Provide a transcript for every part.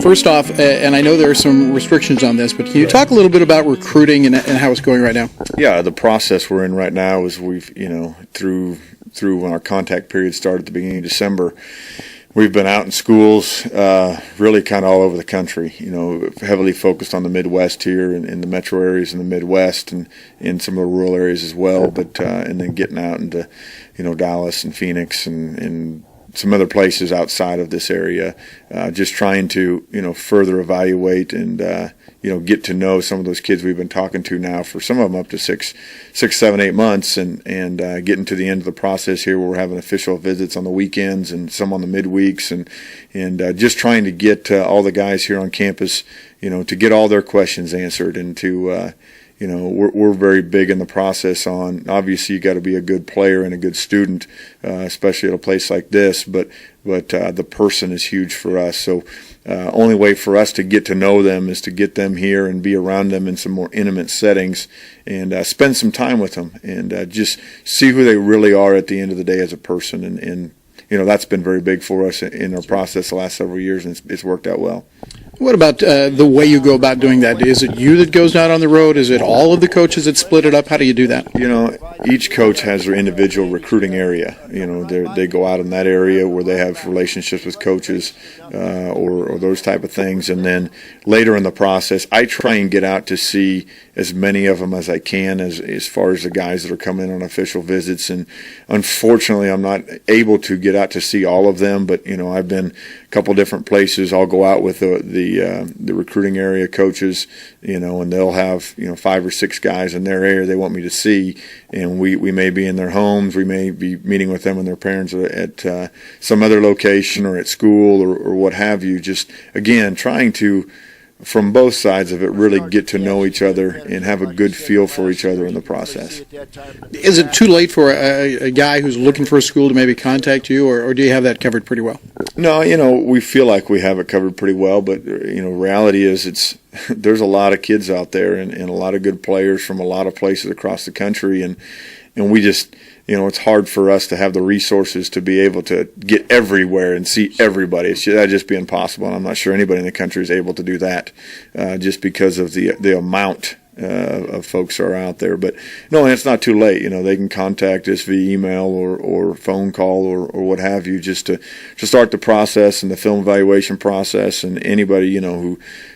First off, and I know there are some restrictions on this, but can you talk a little bit about recruiting and how it's going right now? Yeah, the process we're in right now is we've, through when our contact period started at the beginning of December, we've been out in schools really kind of all over the country, heavily focused on the Midwest here and in the metro areas in the Midwest and in some of the rural areas as well, but and then getting out into, Dallas and Phoenix and some other places outside of this area, just trying to, further evaluate and, get to know some of those kids we've been talking to now for some of them up to 6, 7, 8 months and getting to the end of the process here where we're having official visits on the weekends and some on the midweeks and just trying to get all the guys here on campus, to get all their questions answered and to, we're very big in the process on, obviously you got to be a good player and a good student, especially at a place like this, but the person is huge for us. So only way for us to get to know them is to get them here and be around them in some more intimate settings and spend some time with them and just see who they really are at the end of the day as a person. And that's been very big for us in our process the last several years, and it's worked out well. What about the way you go about doing that? Is it you that goes out on the road? Is it all of the coaches that split it up? How do you do that? Each coach has their individual recruiting area. They go out in that area where they have relationships with coaches or those type of things. And then later in the process, I try and get out to see as many of them as I can as far as the guys that are coming on official visits. And unfortunately, I'm not able to get out to see all of them, but, I've been a couple different places. I'll go out with the recruiting area coaches, and they'll have, 5 or 6 guys in their area they want me to see. And we may be in their homes. We may be meeting with them and their parents at some other location or at school or what have you. Just, again, trying to, from both sides of it, really get to know each other and have a good feel for each other in the process. Is it too late for a guy who's looking for a school to maybe contact you, or do you have that covered pretty well? No, we feel like we have it covered pretty well, but, reality is there's a lot of kids out there and a lot of good players from a lot of places across the country, and we just, it's hard for us to have the resources to be able to get everywhere and see everybody. That'd just be impossible, and I'm not sure anybody in the country is able to do that just because of the amount of folks are out there. But no, and it's not too late. They can contact us via email or phone call or what have you, just to start the process and the film evaluation process. And anybody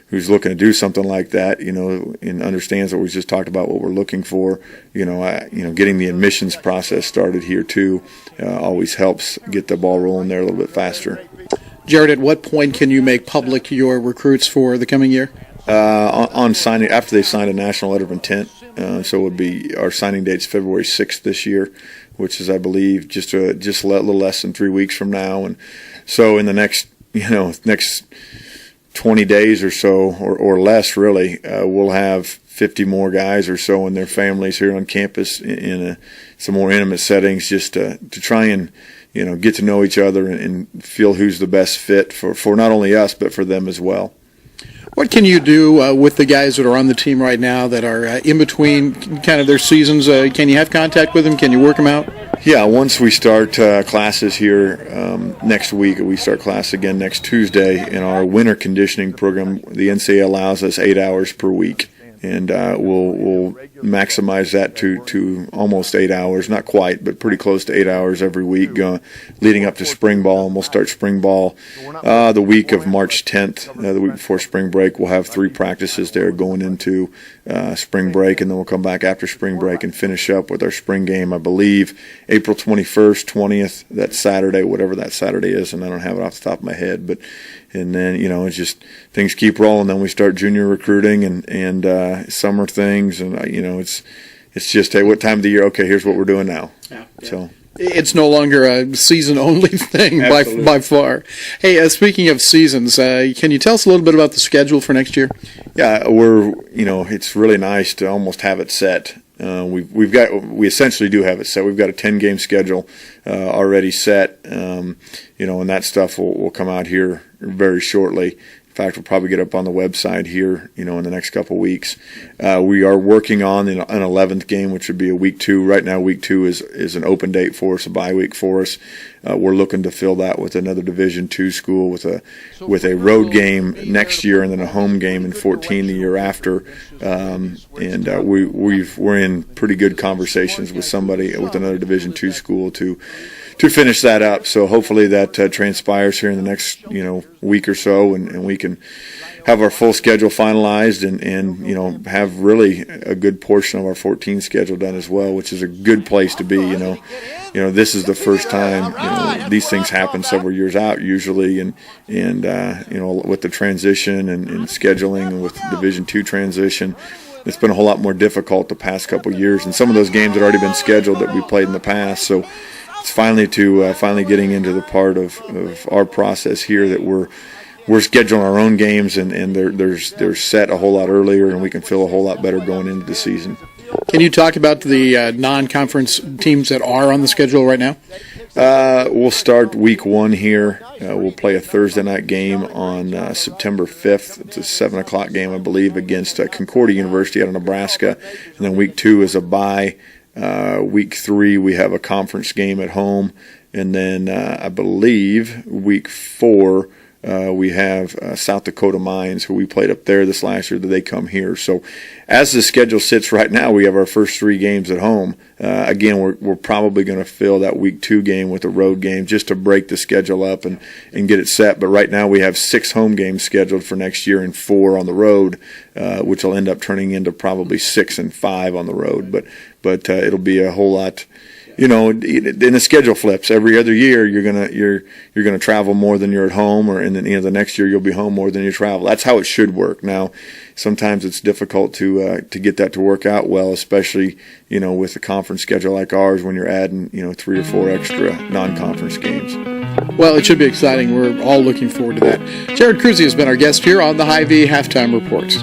who's looking to do something like that, and understands what we just talked about, what we're looking for, getting the admissions process started here too, always helps get the ball rolling there a little bit faster. Jerod, at what point can you make public your recruits for the coming year? On signing, after they sign a national letter of intent, so it would be our signing date's February 6th this year, which is, I believe, just a little less than 3 weeks from now. And so in the next 20 days or so, or less really, we'll have 50 more guys or so and their families here on campus in some more intimate settings, just to try and get to know each other and feel who's the best fit for not only us but for them as well. What can you do with the guys that are on the team right now that are in between kind of their seasons? Can you have contact with them? Can you work them out? Yeah, once we start classes here next week, we start class again next Tuesday in our winter conditioning program. The NCAA allows us 8 hours per week, and we'll maximize that to almost 8 hours, not quite, but pretty close to 8 hours every week, leading up to spring ball. And we'll start spring ball the week of March 10th, the week before spring break. We'll have 3 practices there going into spring break, and then we'll come back after spring break and finish up with our spring game, I believe, April 21st, 20th, that Saturday, whatever that Saturday is, and I don't have it off the top of my head, but and then, it's just things keep rolling. Then we start junior recruiting and summer things, and it's just, hey, what time of the year? Okay, here's what we're doing now. Yeah. So it's no longer a season-only thing by far. Hey, speaking of seasons, can you tell us a little bit about the schedule for next year? Yeah, it's really nice to almost have it set. We essentially do have it set. We've got a 10-game schedule already set, and that stuff will come out here very shortly fact, we'll probably get up on the website here, in the next couple weeks. We are working on an 11th game, which would be a week 2. Right now, week 2 is an open date for us, a bye week for us. We're looking to fill that with another Division II school with a road game next year and then a home game in 14 the year after. We're in pretty good conversations with another Division II school to finish that up. So hopefully that transpires here in the next week or so, and we can have our full schedule finalized and have really a good portion of our 14 schedule done as well, which is a good place to be. This is the first time these things happen several years out usually, and with the transition and scheduling and with Division II transition, it's been a whole lot more difficult the past couple of years, and some of those games had already been scheduled that we played in the past. So it's finally getting into the part of our process here that we're scheduling our own games, and they're set a whole lot earlier, and we can feel a whole lot better going into the season. Can you talk about the non-conference teams that are on the schedule right now? We'll start week 1 here. We'll play a Thursday night game on September 5th. It's a 7 o'clock game, I believe, against Concordia University out of Nebraska. And then week 2 is a bye. Week 3, we have a conference game at home. And then I believe week 4, we have South Dakota Mines, who we played up there this last year, that they come here. So as the schedule sits right now, we have our first 3 games at home. Again, we're probably going to fill that week 2 game with a road game just to break the schedule up and get it set. But right now we have 6 home games scheduled for next year and 4 on the road, which will end up turning into probably 6 and 5 on the road. But it'll be a whole lot. In the schedule flips every other year. You're gonna travel more than you're at home, or and then the next year you'll be home more than you travel. That's how it should work. Now, sometimes it's difficult to get that to work out well, especially with a conference schedule like ours when you're adding 3 or 4 extra non-conference games. Well, it should be exciting. We're all looking forward to that. Jerod Kruse has been our guest here on the HyVee Halftime Reports.